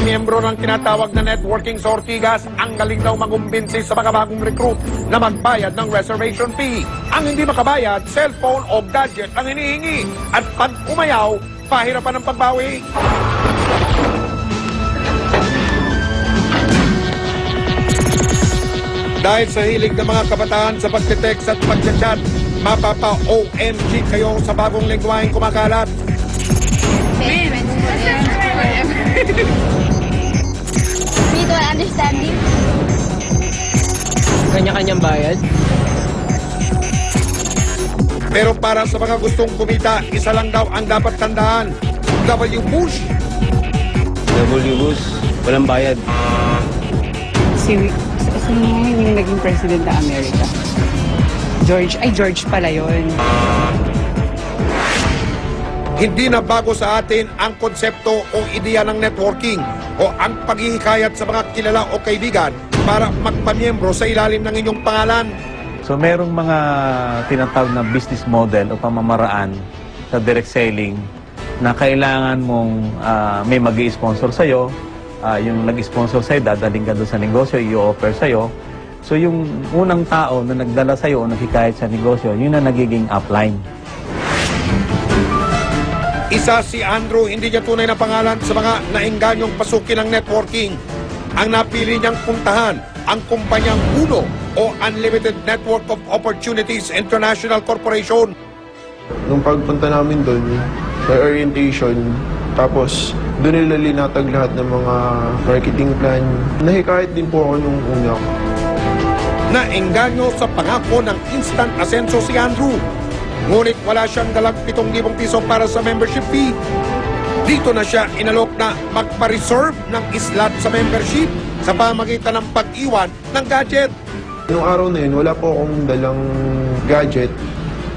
mga miyembro ng tinatawag na networking sa Ortigas ang galing daw mangumbinsi sa mga bagong recruit na magbayad ng reservation fee. Ang hindi makabayad, cellphone o gadget ang hinihingi. At pag umayaw, pahirapan ng pagbawi. Dahil sa hilig ng mga kabataan sa pagte-text at pagchat-chat, mapapa-OMG kayo sa bagong lengguwaheng kumakalat. Mutual understanding. Kanya-kanyang bayad. Pero para sa mga gustong kumita, isa lang daw ang dapat tandaan. W. Bush. W. Bush, walang bayad. Sino yung naging president ng Amerika? George pala yun. Hindi na bago sa atin ang konsepto o ideya ng networking o ang paghihikayat sa mga kilala o kaibigan para magpamiyembro sa ilalim ng inyong pangalan. So merong mga tinatawag na business model o pamamaraan sa direct selling na kailangan mong may mag-i-sponsor sa'yo. Yung nag-sponsor sa'yo, dadaling ka doon sa negosyo, i-offer sa'yo. So yung unang tao na nagdala sa'yo o naghikayat sa negosyo, yun na nagiging upline. Isa si Andrew, hindi niya tunay na pangalan sa mga naingganyong pasukin ng networking. Ang napili niyang puntahan, ang kumpanyang UNO o Unlimited Network of Opportunities International Corporation. Nung pagpunta namin doon, may orientation, tapos doon nila linatag lahat ng mga marketing plan. Nahikayat din po ako nung una. Naengganyo sa pangako ng instant asenso si Andrew. Ngunit wala siyang dalang 7,000 piso para sa membership fee. Dito na siya inalok na magpa-reserve ng slot sa membership sa pamagitan ng pag-iwan ng gadget. Noong araw na yun, wala po akong dalang gadget.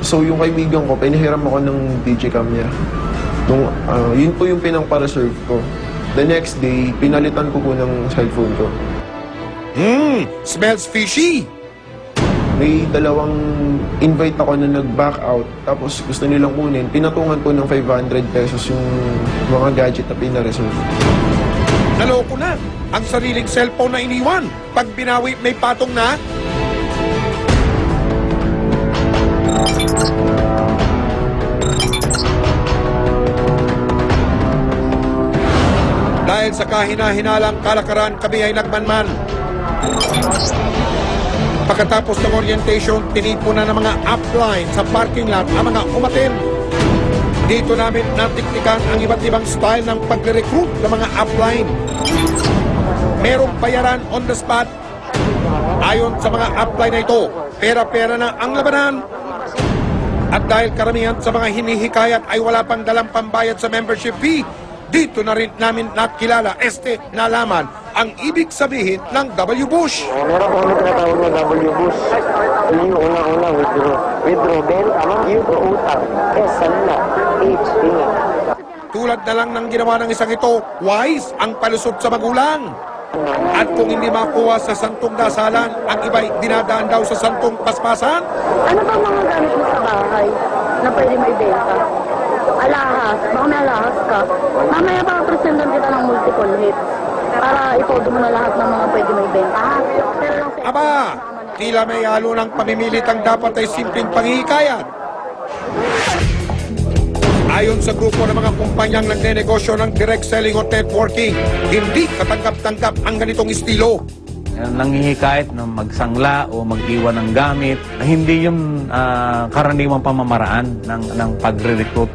So yung kaibigan ko, pinahiram ako ng Digicam niya. Yun po yung pinang-para-reserve ko. The next day, pinalitan ko po ng cellphone ko. Smells fishy. May dalawang invite ako na nag-back out, tapos gusto nilang kunin. Pinatungan ko ng 500 pesos yung mga gadget na pinareserve. Naloko na ang sariling cellphone na iniwan. Pag binawi, may patong na. Dahil sa kahina-hinalang kalakaran, kami ay nagmanman. Pagkatapos ng orientation, tinipo na ng mga upline sa parking lot ang mga umatin. Dito namin natiktikan ang iba't ibang style ng pagre-recruit ng mga upline. Merong bayaran on the spot. Ayon sa mga upline na ito, pera-pera na ang labanan. At dahil karamihan sa mga hinihikayat ay wala pang dalang pambayad sa membership fee, dito na rin namin nakilala, nalaman ang ibig sabihin ng W. Bush. Meron po kami tinatawag na W. Bush. Yung una-una, withdraw. Withdraw, benta, withdraw, utang. S, sanla. H, ingat. Tulad na lang ng ginawa ng isang ito, wise ang palusot sa magulang. At kung hindi makuha sa santong dasalan, ang iba'y dinadaan daw sa santong paspasan. Ano ba mga gamit mo sa bahay na pwede may benta? Alahas, baka may alahas ka. Mamaya baka presentan kita ng multiple hit para ipodo mo na lahat ng mga pwede may benta. Aba, tila may halo ng pamimilit ang dapat ay simpleng panghihikayat. Ayon sa grupo ng mga kumpanyang nagnenegosyo ng direct selling o networking, hindi katanggap-tanggap ang ganitong estilo. Nanghihikayat na magsangla o mag-iwan ng gamit, hindi yung karaniwang pamamaraan ng pagre-recruit.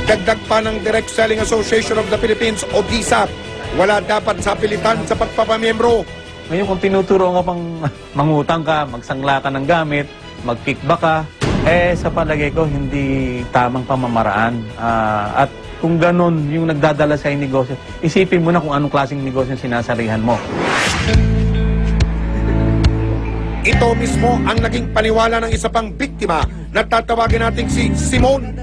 Dagdag pa ng Direct Selling Association of the Philippines o DSAP, wala dapat sapilitan sa pagpapamiyembro. Ngayon kung tinuturo nga pang mangutang ka, magsangla ka ng gamit, mag-kickback ka, sa palagay ko hindi tamang pamamaraan. At kung ganun yung nagdadala sa negosyo, isipin mo na kung anong klaseng negosyo sinasarihan mo. Ito mismo ang naging paniwala ng isa pang biktima na tatawagin natin si Simon.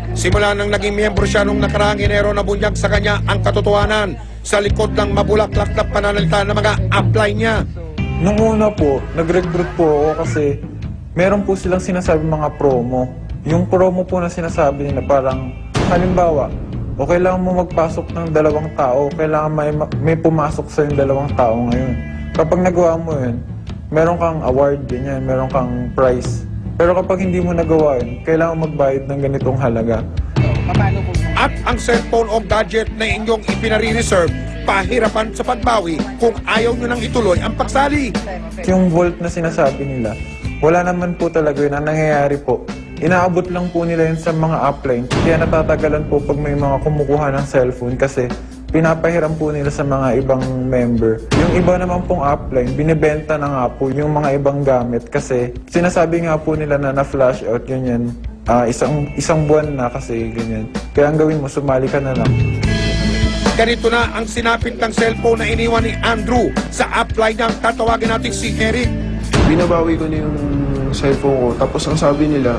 Simula nang naging miyembro siya nung nakaraang Enero, na bunyag sa kanya ang katotohanan sa likod ng mabulaklak na pananalita ng mga upline niya. Nung una po, nag-recruit po ako kasi meron po silang sinasabi mga promo. Yung promo po na sinasabi nila parang, halimbawa, o kailangan mo magpasok ng 2 tao, kailangan may pumasok sa yung 2 tao ngayon. Kapag nagawa mo yun, meron kang award, ganyan, meron kang prize. Pero kapag hindi mo nagawa yun, kailangan magbayad ng ganitong halaga. Paano po? At ang cellphone o gadget na inyong ipinare-reserve, pahirapan sa pagbawi kung ayaw nyo nang ituloy ang pagsali. Yung vault na sinasabi nila, wala naman po talaga yun. Ang nangyayari po, inaabot lang po nila yun sa mga upline. Kaya natatagalan po pag may mga kumukuha ng cellphone kasi pinapahiram po nila sa mga ibang member. Yung iba naman pong upline, binibenta na nga po yung mga ibang gamit kasi sinasabi nga po nila na na-flash out ganyan. Isang buwan na kasi ganyan. Kaya ang gawin mo, sumali ka na lang. Ganito na ang sinapit ng cellphone na iniwan ni Andrew sa upline ng tatawagin natin si Eric. Binabawi ko na yung cellphone ko. Tapos ang sabi nila,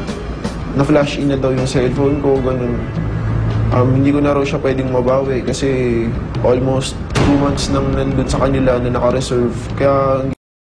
na-flash in na daw yung cellphone ko, ganun. Hindi ko na raw siya pwedeng mabawi kasi almost 2 months nang nandun sa kanila na naka-reserve. Kaya